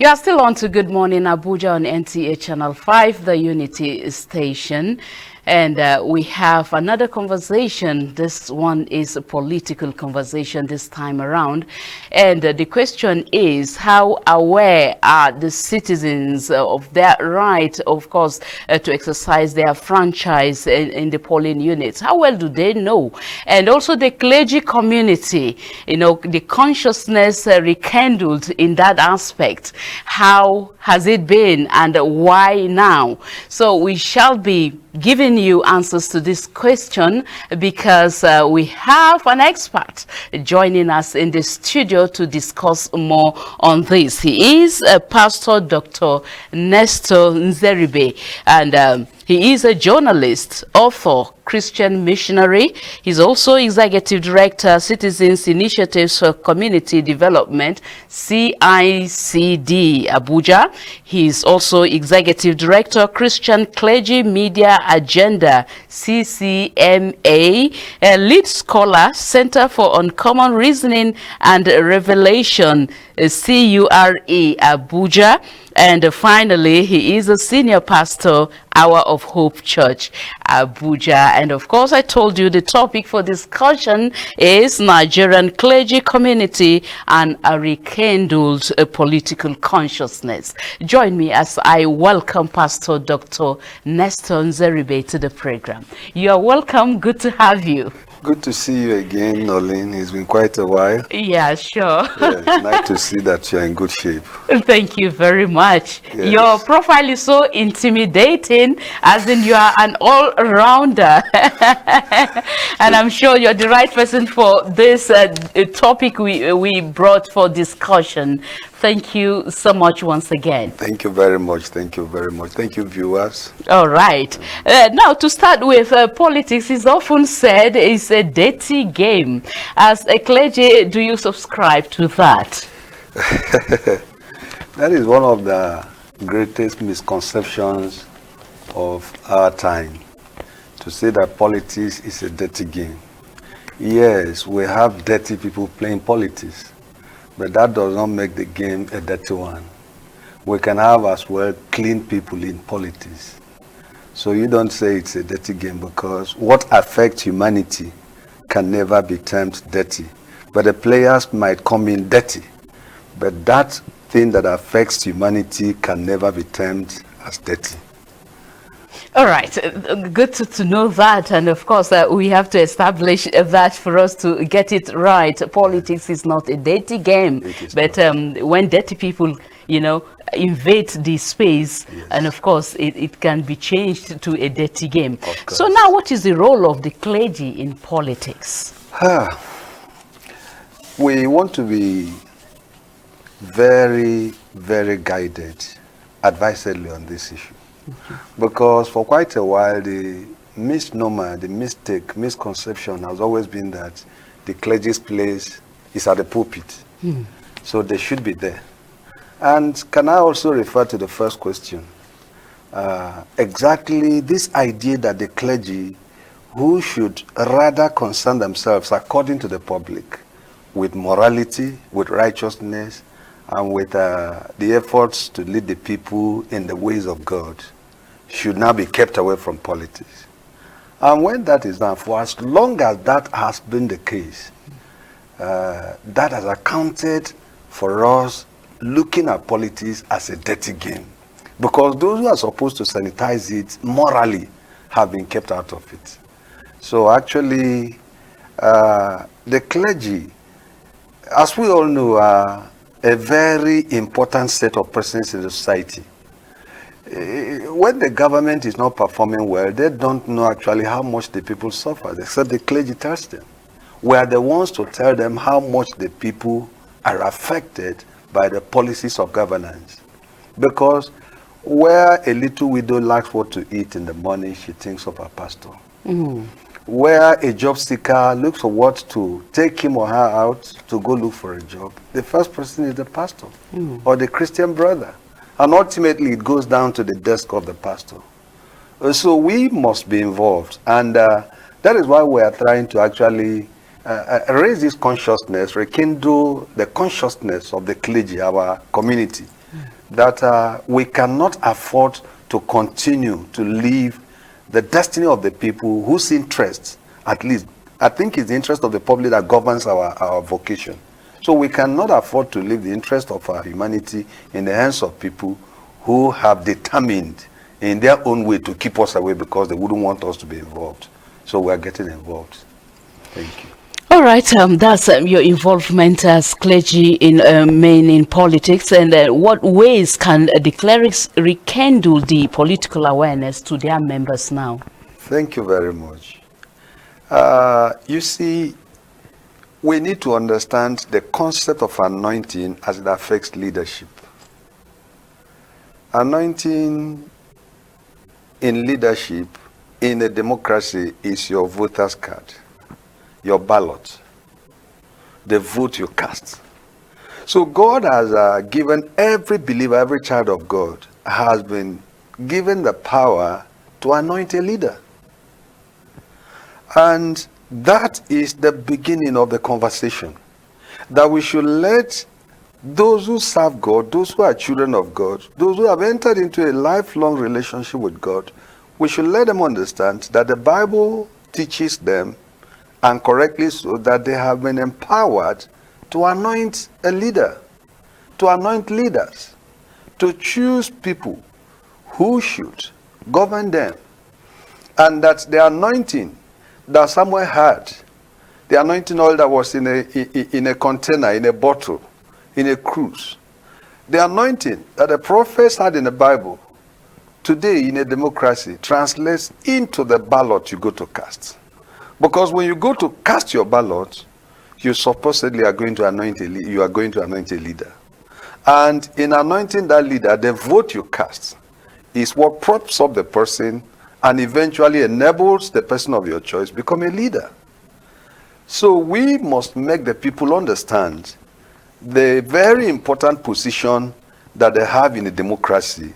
You are still on to Good Morning Abuja on NTA Channel 5, the Unity station. And we have another conversation. This one is a political conversation this time around. And the question is, how aware are the citizens of their right, of course, to exercise their franchise in the polling units? How well do they know? And also the clergy community, you know, the consciousness rekindled in that aspect. How has it been and why now? So we shall be giving you answers to this question because we have an expert joining us in the studio to discuss more on this. He is Pastor Dr. Nestor Nzeribe, and he is a journalist, author, Christian missionary. He's also Executive Director, Citizens Initiatives for Community Development, CICD, Abuja. He's also Executive Director, Christian Clergy Media Agenda, CCMA, a lead scholar, Center for Uncommon Reasoning and Revelation, CURE, Abuja. And finally, he is a senior pastor, Hour of Hope Church, Abuja. And of course, I told you the topic for discussion is Nigerian clergy community and a rekindled political consciousness. Join me as I welcome Pastor Dr. Nestor Nzeribe to the program. You are welcome. Good to have you. Good to see you again, Nolene. It's been quite a while. Yeah, sure. It's nice to see that you're in good shape. Thank you very much. Yes. Your profile is so intimidating, as in you are an all-rounder. And I'm sure you're the right person for this topic we brought for discussion. Thank you so much once again. Thank you very much. Thank you very much. Thank you, viewers. All right. Now, to start with, politics is often said is a dirty game. As a clergy, do you subscribe to that? That is one of the greatest misconceptions of our time, to say that politics is a dirty game. Yes, we have dirty people playing politics, but that does not make the game a dirty one. We can have as well clean people in politics. So you don't say it's a dirty game, because what affects humanity can never be termed dirty. But the players might come in dirty, but that thing that affects humanity can never be termed as dirty. All right, good to know that, and of course we have to establish that for us to get it right. Politics is not a dirty game, but when dirty people, you know, invade the space, yes, and of course it can be changed to a dirty game. So now, what is the role of the clergy in politics? We want to be very, very guided, advisedly on this issue. Because for quite a while, the misnomer, the mistake, misconception has always been that the clergy's place is at the pulpit. So they should be there. And can I also refer to the first question? Exactly this idea that the clergy, who should rather concern themselves, according to the public, with morality, with righteousness, and with the efforts to lead the people in the ways of God, should now be kept away from politics. And when that is done, for as long as that has been the case, that has accounted for us looking at politics as a dirty game. Because those who are supposed to sanitize it morally have been kept out of it. So actually, the clergy, as we all know, are a very important set of persons in the society. When the government is not performing well, they don't know actually how much the people suffer, except the clergy tells them. We are the ones to tell them how much the people are affected by the policies of governance. Because where a little widow lacks what to eat in the morning, she thinks of her pastor. Where a job seeker looks for what to take him or her out to go look for a job, the first person is the pastor or the Christian brother. And ultimately, it goes down to the desk of the pastor. So we must be involved. And that is why we are trying to actually raise this consciousness, rekindle the consciousness of the clergy, our community, that we cannot afford to continue to leave the destiny of the people whose interests, at least, I think it's the interest of the public that governs our vocation. So we cannot afford to leave the interest of our humanity in the hands of people who have determined in their own way to keep us away because they wouldn't want us to be involved. So we are getting involved. Thank you. All right, that's your involvement as clergy in main in politics, and what ways can the clerics rekindle the political awareness to their members now? Thank you very much. You see, we need to understand the concept of anointing as it affects leadership. Anointing in leadership in a democracy is your voter's card, your ballot, the vote you cast. So God has given every believer, every child of God, has been given the power to anoint a leader. And that is the beginning of the conversation. That we should let those who serve God, those who are children of God, those who have entered into a lifelong relationship with God, we should let them understand that the Bible teaches them, and correctly so, that they have been empowered to anoint a leader, to anoint leaders, to choose people who should govern them. And that the anointing that Samuel had, the anointing oil that was in a container, in a bottle, in a cruse, the anointing that the prophets had in the Bible, today in a democracy, translates into the ballot you go to cast. Because when you go to cast your ballot, you supposedly are going to anoint a leader. And in anointing that leader, the vote you cast is what props up the person and eventually enables the person of your choice become a leader. So we must make the people understand the very important position that they have in a democracy,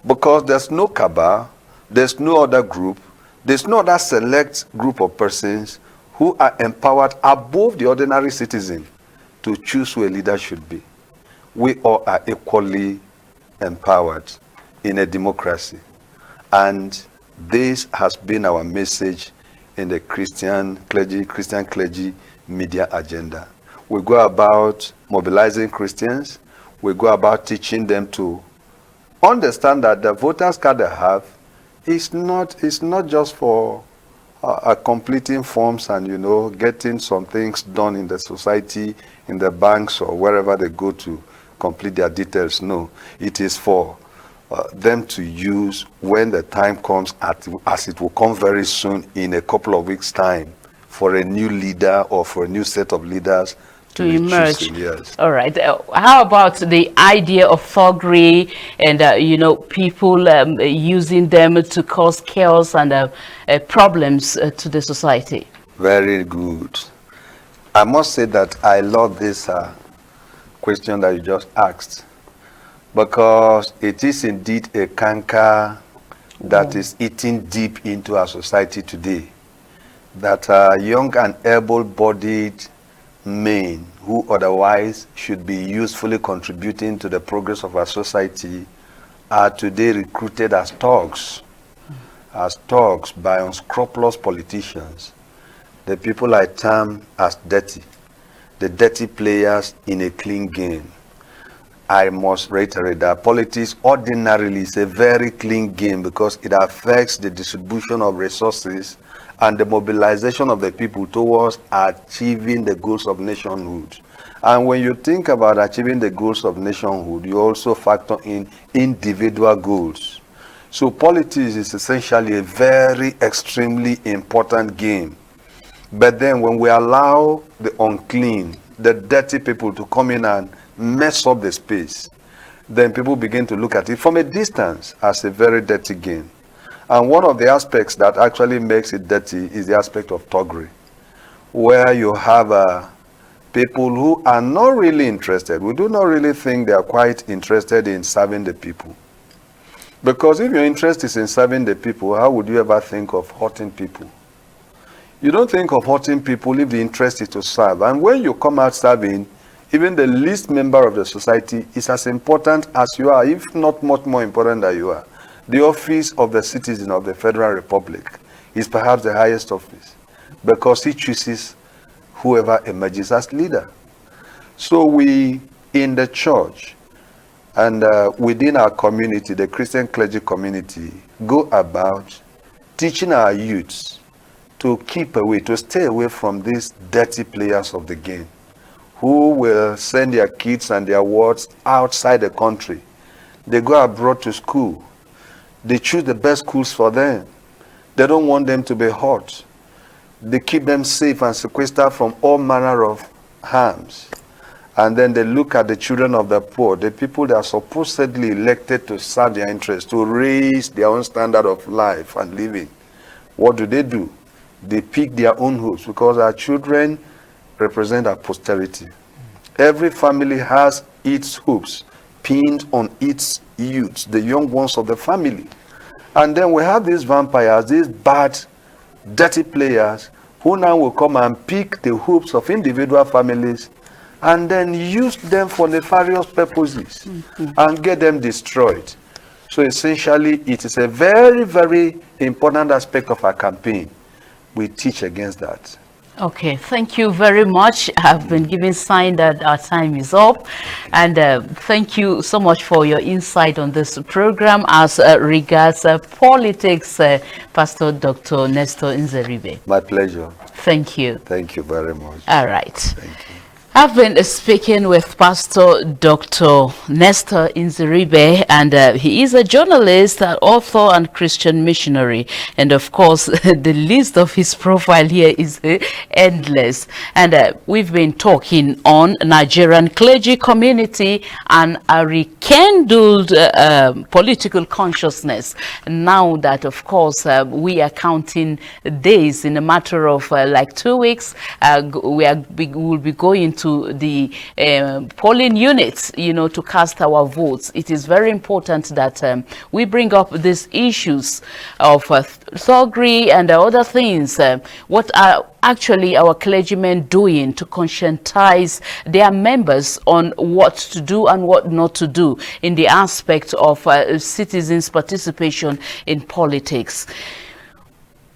because there's no cabal, there's no other group, there's no other select group of persons who are empowered above the ordinary citizen to choose who a leader should be. We all are equally empowered in a democracy. And this has been our message in the Christian clergy media agenda. We go about mobilizing Christians. We go about teaching them to understand that the voters card they have is not just for completing forms and getting some things done in the society, in the banks or wherever they go to complete their details. No, it is for them to use when the time comes, as it will come very soon in a couple of weeks' time, for a new leader or for a new set of leaders to emerge. Yes. All right. How about the idea of thuggery and people using them to cause chaos and problems to the society? Very good. I must say that I love this question that you just asked, because it is indeed a canker that is eating deep into our society today. That young and able-bodied men who otherwise should be usefully contributing to the progress of our society are today recruited as thugs by unscrupulous politicians. The people I term as dirty, the dirty players in a clean game. I must reiterate that politics ordinarily is a very clean game because it affects the distribution of resources and the mobilization of the people towards achieving the goals of nationhood. And when you think about achieving the goals of nationhood, you also factor in individual goals. So politics is essentially a very extremely important game. But then when we allow the unclean, the dirty people to come in and mess up the space, then people begin to look at it from a distance as a very dirty game. And one of the aspects that actually makes it dirty is the aspect of thuggery, where you have people who are not really interested. We do not really think they are quite interested in serving the people. Because if your interest is in serving the people, how would you ever think of hurting people? You don't think of hurting people if the interest is to serve. And when you come out serving, even the least member of the society is as important as you are, if not much more important than you are. The office of the citizen of the Federal Republic is perhaps the highest office because he chooses whoever emerges as leader. So we, in the church and within our community, the Christian clergy community, go about teaching our youths to keep away, to stay away from these dirty players of the game, who will send their kids and their wards outside the country. They go abroad to school. They choose the best schools for them. They don't want them to be hurt. They keep them safe and sequestered from all manner of harms. And then they look at the children of the poor, the people that are supposedly elected to serve their interests, to raise their own standard of life and living. What do? They pick their own hopes, because our children represent our posterity. Every family has its hopes pinned on its youths, the young ones of the family. And then we have these vampires, these bad, dirty players, who now will come and pick the hopes of individual families and then use them for nefarious purposes and get them destroyed. So essentially, it is a very, very important aspect of our campaign. We teach against that. Okay, thank you very much. I've been given sign that our time is up, and thank you so much for your insight on this program as regards politics, Pastor Dr. Nestor Nzeribe. My pleasure. Thank you. Thank you very much. All right. Thank you. I've been speaking with Pastor Dr. Nestor Nzeribe, and he is a journalist, author, and Christian missionary. And of course, the list of his profile here is endless. And we've been talking on Nigerian clergy community and a rekindled political consciousness. Now that, of course, we are counting days. In a matter of like 2 weeks, we will be going to the polling units, to cast our votes. It is very important that we bring up these issues of thuggery and other things. What are actually our clergymen doing to conscientize their members on what to do and what not to do in the aspect of citizens' participation in politics?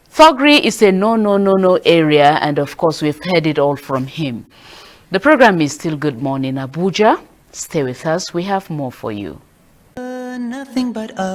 Thuggery is a no area, and of course we've heard it all from him. The program is still Good Morning Abuja. Stay with us. We have more for you. Nothing but